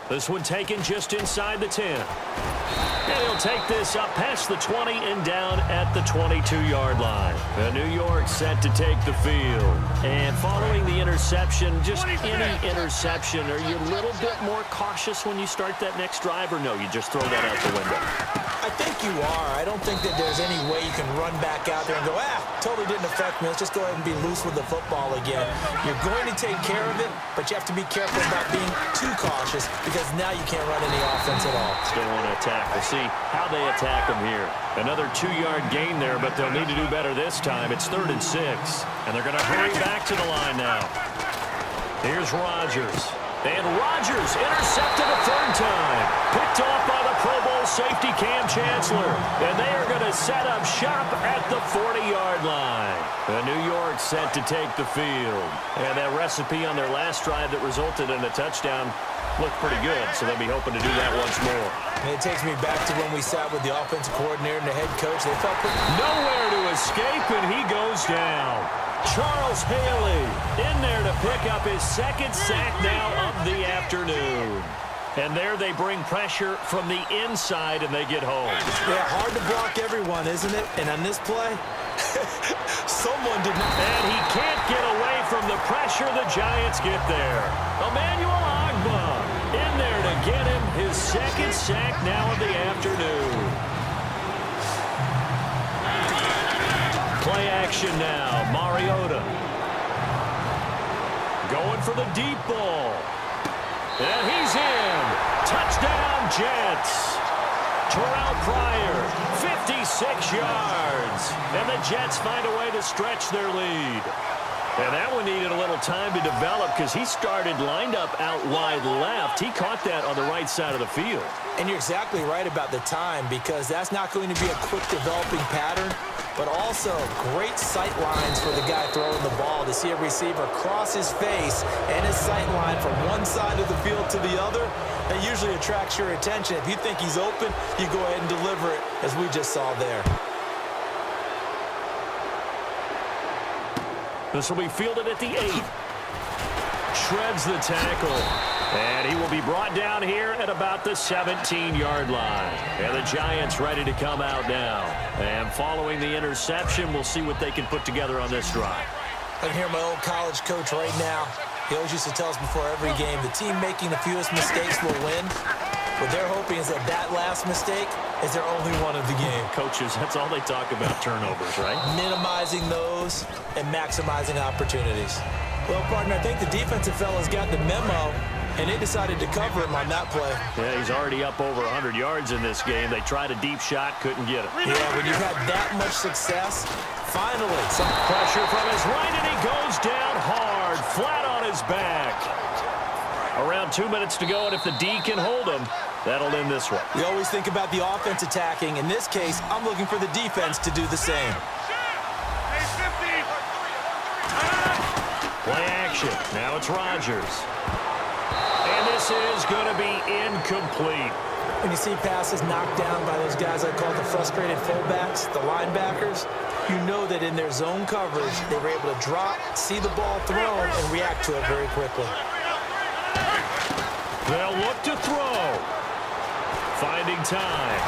This one taken just inside the 10. And he'll take this up past the 20 and down at the 22-yard line. The New York set to take the field. And following the interception, just any interception, are you a little bit more cautious when you start that next drive, or no, you just throw that out the window? I think you are. I don't think that there's any way you can run back out there and go, totally didn't affect me. Let's just go ahead and be loose with the football again. You're going to take care of it, but you have to be careful about being too cautious because now you can't run any offense at all. Still want to attack. We'll see how they attack them here. Another 2-yard gain there, but they'll need to do better this time. It's 3rd and 6, and they're going to hurry back to the line now. Here's Rodgers. And Rodgers intercepted a 3rd time. Picked off by the Pro Bowl safety Cam Chancellor. And they are going to set up shop at the 40-yard line. The New York set to take the field. And that recipe on their last drive that resulted in a touchdown looked pretty good, so they'll be hoping to do that once more. And it takes me back to when we sat with the offensive coordinator and the head coach. They felt pretty... Nowhere to escape, and he goes down. Charles Haley in there to pick up his 2nd sack now of the afternoon. And there they bring pressure from the inside, and they get home. Yeah, hard to block everyone, isn't it? And on this play, someone did not... And he can't get away from the pressure. The Giants get there. Emmanuel Ogbah in there to get him his 2nd sack now of the afternoon. Play action now. Mariota going for the deep ball. And he's in. Touchdown, Jets. Terrell Pryor, 56 yards. And the Jets find a way to stretch their lead. And that one needed a little time to develop because he started lined up out wide left. He caught that on the right side of the field. And you're exactly right about the time because that's not going to be a quick developing pattern, but also great sight lines for the guy throwing the ball to see a receiver cross his face and his sight line from one side of the field to the other. That usually attracts your attention. If you think he's open, you go ahead and deliver it, as we just saw there. This will be fielded at the 8. Shreds the tackle. And he will be brought down here at about the 17-yard line. And the Giants ready to come out now. And following the interception, we'll see what they can put together on this drive. I can hear my old college coach right now. He always used to tell us before every game, the team making the fewest mistakes will win. What they're hoping is that that last mistake is their only one of the game. Coaches, that's all they talk about, turnovers, right? Minimizing those and maximizing opportunities. Well, partner, I think the defensive fellas got the memo, and they decided to cover him on that play. Yeah, he's already up over 100 yards in this game. They tried a deep shot, couldn't get it. Yeah, when you've had that much success, finally. Some pressure from his right, and he goes down hard, flat on his back. Around 2 minutes to go, and if the D can hold him, that'll end this one. We always think about the offense attacking. In this case, I'm looking for the defense to do the same. Play action. Now it's Rodgers. And this is going to be incomplete. When you see passes knocked down by those guys I call the frustrated fullbacks, the linebackers, you know that in their zone coverage, they were able to drop, see the ball thrown, and react to it very quickly. They'll look to throw. Finding time.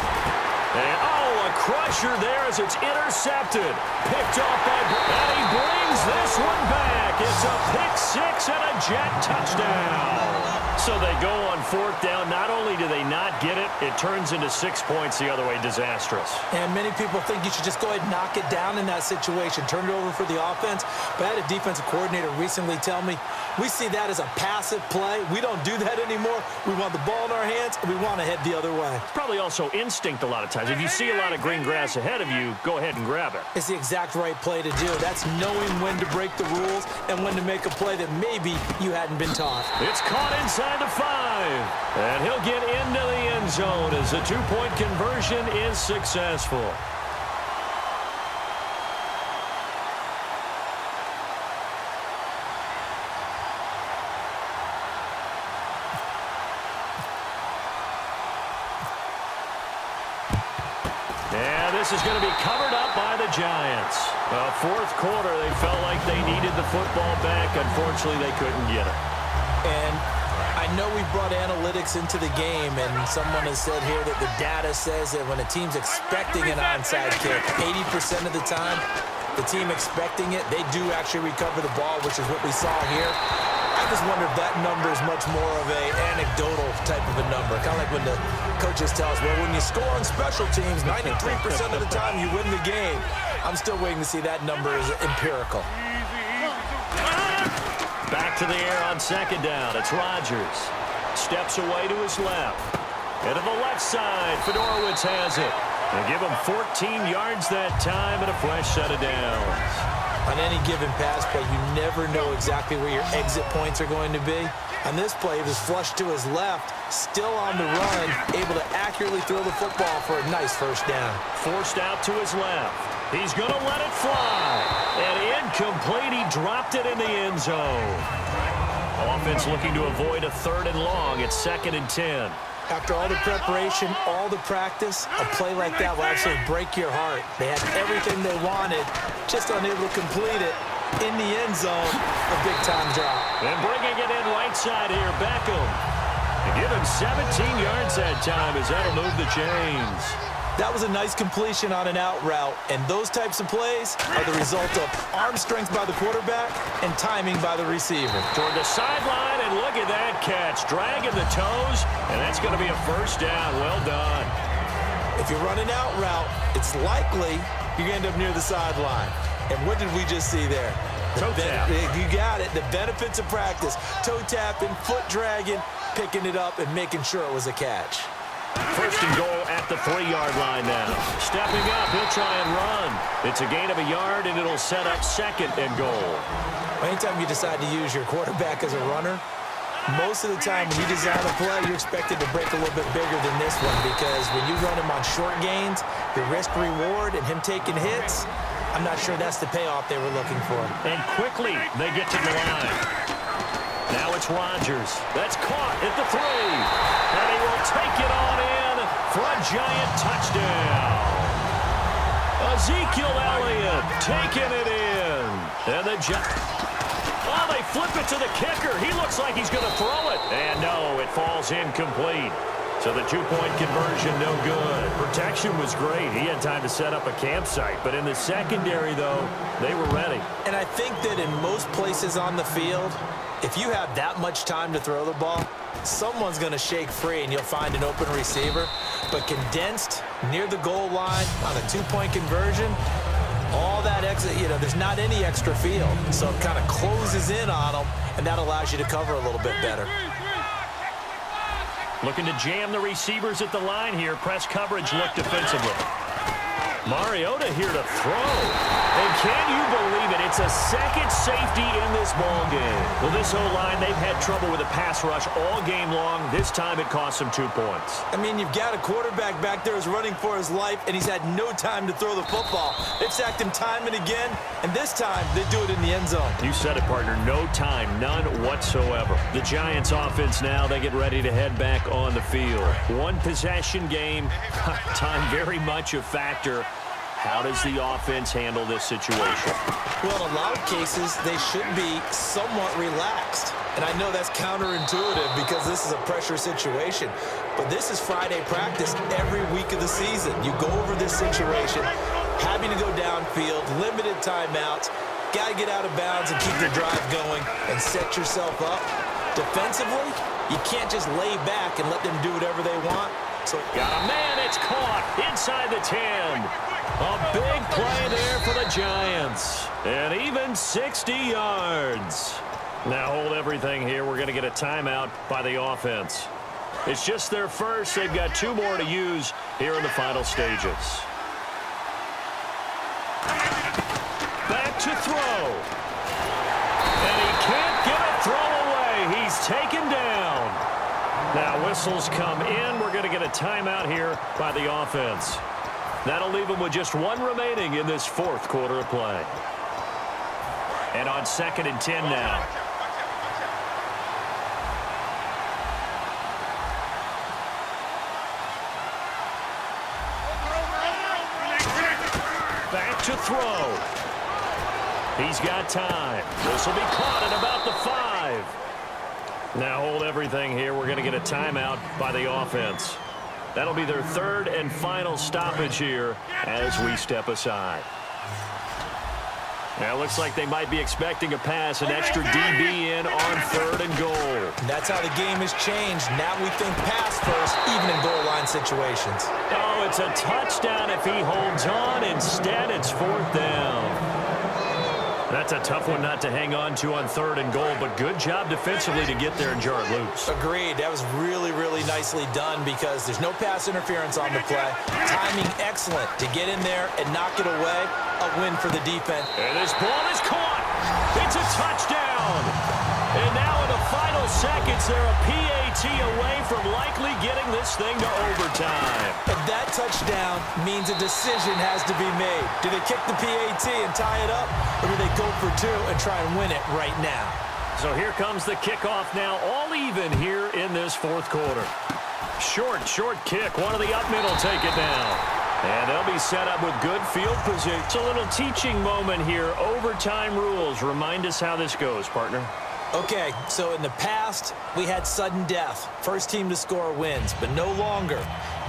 And, a crusher there as it's intercepted. Picked off by... And he brings this one back. It's a pick 6 and a Jet touchdown. So they go on 4th down. Not only do they not get it, it turns into 6 points the other way. Disastrous. And many people think you should just go ahead and knock it down in that situation. Turn it over for the offense. But I had a defensive coordinator recently tell me, we see that as a passive play. We don't do that anymore. We want the ball in our hands, and we want to head the other way. It's probably also instinct a lot of times. If you see a lot of green grass ahead of you, go ahead and grab it. It's the exact right play to do. That's knowing when to break the rules and when to make a play that maybe you hadn't been taught. It's caught inside the 5. And he'll get into the end zone as the 2-point conversion is successful. And this is going to be covered up by the Giants. Fourth quarter, they felt like they needed the football back. Unfortunately, they couldn't get it. And I know we brought analytics into the game, and someone has said here that the data says that when a team's expecting an onside kick, 80% of the time, the team expecting it, they do actually recover the ball, which is what we saw here. I just wonder if that number is much more of a anecdotal type of a number. Kind of like when the coaches tell us, well, when you score on special teams, 93% of the time you win the game. I'm still waiting to see that number is empirical. Back to the air on second down. It's Rodgers. Steps away to his left. And to the left side, Fedorowicz has it. They give him 14 yards that time and a fresh set of downs. On any given pass play, you never know exactly where your exit points are going to be. On this play, he was flushed to his left, still on the run, able to accurately throw the football for a nice first down. Forced out to his left. He's going to let it fly. And incomplete. He dropped it in the end zone. Offense looking to avoid a 3rd and long. It's 2nd and 10. After all the preparation, all the practice, a play like that will absolutely break your heart. They had everything they wanted, just unable to complete it. In the end zone, a big-time drop. And bringing it in right side here, Beckham. And give him 17 yards that time as that'll move the chains. That was a nice completion on an out route, and those types of plays are the result of arm strength by the quarterback and timing by the receiver. Toward the sideline, and look at that catch. Dragging the toes, and that's going to be a first down. Well done. If you run an out route, it's likely you're going to end up near the sideline. And what did we just see there? Toe tap. You got it. The benefits of practice. Toe tapping, foot dragging, picking it up, and making sure it was a catch. First and goal at the 3-yard line now. Stepping up, he'll try and run. It's a gain of a yard, and it'll set up 2nd and goal. Anytime you decide to use your quarterback as a runner, most of the time when you design a play, you're expected to break a little bit bigger than this one, because when you run him on short gains, the risk-reward and him taking hits, I'm not sure that's the payoff they were looking for. And quickly, they get to the line. Now it's Rodgers. That's caught at the 3. And he will take it on in for a giant touchdown. Ezekiel Elliott taking it in. And the they flip it to the kicker. He looks like he's going to throw it. And no, it falls incomplete. So the 2-point conversion, no good. Protection was great. He had time to set up a campsite. But in the secondary, though, they were ready. And I think that in most places on the field, if you have that much time to throw the ball, someone's going to shake free and you'll find an open receiver. But condensed near the goal line on a 2-point conversion, all that exit, there's not any extra field. So it kind of closes in on them, and that allows you to cover a little bit better. Looking to jam the receivers at the line here. Press coverage look defensively. Mariota here to throw. And can you believe it? It's a second safety in this ball game. Well, this O-line, they've had trouble with a pass rush all game long. This time it cost them 2 points. I mean, you've got a quarterback back there who's running for his life, and he's had no time to throw the football. They've sacked him time and again, and this time they do it in the end zone. You said it, partner. No time, none whatsoever. The Giants offense now, they get ready to head back on the field. One possession game, time very much a factor. How does the offense handle this situation? Well, in a lot of cases, they should be somewhat relaxed. And I know that's counterintuitive because this is a pressure situation. But this is Friday practice every week of the season. You go over this situation, having to go downfield, limited timeouts, got to get out of bounds and keep the drive going and set yourself up. Defensively, you can't just lay back and let them do whatever they want. So got a man, it's caught inside the 10. A big play there for the Giants. And even 60 yards. Now hold everything here. We're going to get a timeout by the offense. It's just their first. They've got 2 more to use here in the final stages. Back to throw. And he can't get a throw away. He's taken down. Now whistles come in. We're going to get a timeout here by the offense. That'll leave them with just 1 remaining in this 4th quarter of play. And on 2nd and 10 now. Back to throw. He's got time. This will be caught at about the 5. Now hold everything here. We're going to get a timeout by the offense. That'll be their third and final stoppage here as we step aside. Now it looks like they might be expecting a pass, an extra DB in on 3rd and goal. And that's how the game has changed. Now we think pass first, even in goal line situations. Oh, it's a touchdown if he holds on. Instead, it's 4th down. That's a tough one not to hang on to on 3rd and goal, but good job defensively to get there and jar it loose. Agreed. That was really, really nicely done because there's no pass interference on the play. Timing excellent to get in there and knock it away. A win for the defense. And this ball is caught. It's a touchdown. And now in the final seconds, they're a PAT away from likely getting this thing to overtime. And that touchdown means a decision has to be made. Do they kick the PAT and tie it up, or do they go for 2 and try and win it right now? So here comes the kickoff now, all even here in this 4th quarter. Short kick. One of the up middle take it down. And they'll be set up with good field position. It's a little teaching moment here. Overtime rules. Remind us how this goes, partner. Okay, so in the past, we had sudden death. First team to score wins, but no longer.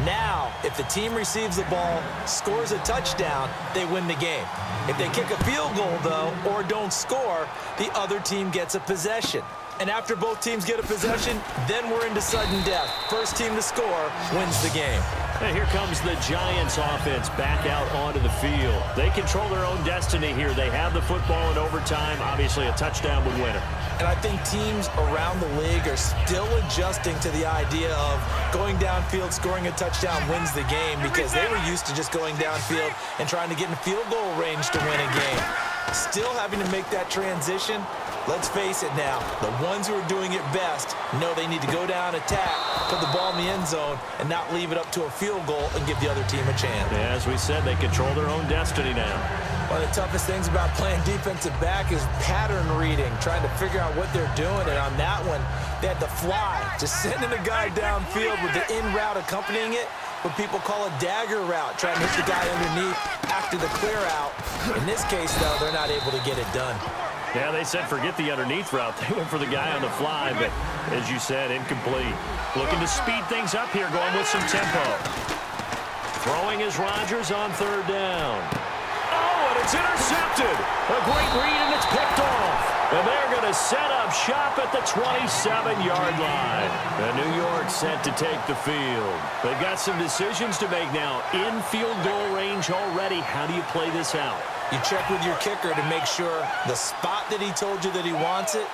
Now, if the team receives the ball, scores a touchdown, they win the game. If they kick a field goal, though, or don't score, the other team gets a possession. And after both teams get a possession, then we're into sudden death. First team to score wins the game. And here comes the Giants offense back out onto the field. They control their own destiny here. They have the football in overtime. Obviously, a touchdown would win it. And I think teams around the league are still adjusting to the idea of going downfield, scoring a touchdown wins the game because they were used to just going downfield and trying to get in field goal range to win a game. Still having to make that transition. Let's face it now, the ones who are doing it best know they need to go down, attack, put the ball in the end zone, and not leave it up to a field goal and give the other team a chance. Yeah, as we said, they control their own destiny now. One of the toughest things about playing defensive back is pattern reading, trying to figure out what they're doing. And on that one, they had the fly, just sending a guy downfield with the in route accompanying it, what people call a dagger route, trying to hit the guy underneath after the clear out. In this case, though, they're not able to get it done. Yeah, they said forget the underneath route. They went for the guy on the fly, but as you said, incomplete. Looking to speed things up here, going with some tempo. Throwing is Rodgers on 3rd down. Oh, and it's intercepted. A great read, and it's picked off. And they're going to set up shop at the 27-yard line. And New York set to take the field. They've got some decisions to make now. In field goal range already. How do you play this out? You check with your kicker to make sure the spot that he told you that he wants it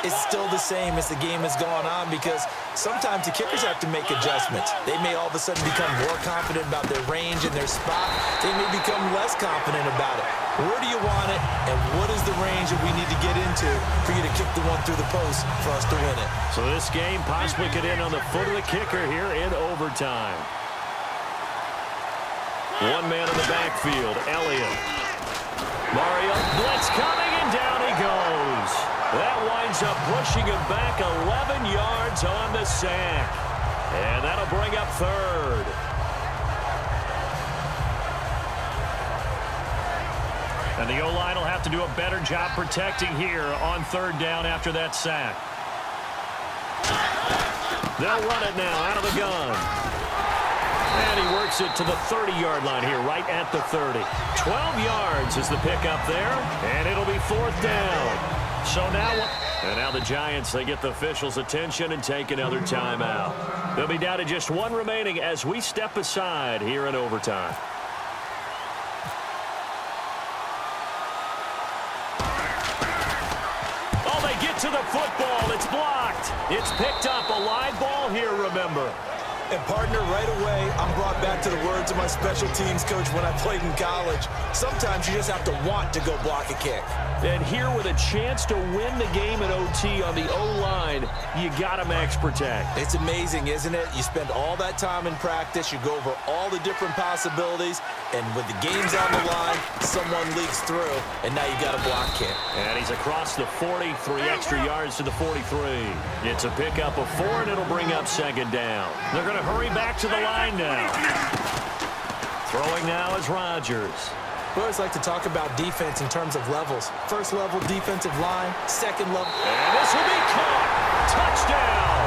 is still the same as the game is going on because sometimes the kickers have to make adjustments. They may all of a sudden become more confident about their range and their spot. They may become less confident about it. Where do you want it, and what is the range that we need to get into for you to kick the one through the post for us to win it? So this game possibly could end on the foot of the kicker here in overtime. One man in the backfield, Elliott. Mario blitz coming, and down he goes. That winds up pushing him back 11 yards on the sack. And that'll bring up 3rd. And the O-line will have to do a better job protecting here on 3rd down after that sack. They'll run it now out of the gun. And he works it to the 30-yard line here, right at the 30. 12 yards is the pickup there, and it'll be 4th down. So now the Giants, they get the officials' attention and take another timeout. They'll be down to just one remaining as we step aside here in overtime. Oh, they get to the football. It's blocked. It's picked up. A live ball here, remember. And, partner, right away, I'm brought back to the words of my special teams coach when I played in college. Sometimes you just have to want to go block a kick. And here with a chance to win the game in OT on the O-line, you got to max protect. It's amazing, isn't it? You spend all that time in practice, you go over all the different possibilities, and with the game's on the line, someone leaks through, and now you got a block kick. And he's across the 40, 3 extra yards to the 43. It's a pickup of 4, and it'll bring up 2nd down. They're going to hurry back to the line now. Throwing now is Rodgers. We always like to talk about defense in terms of levels. First level defensive line, second level. And this will be caught. Touchdown!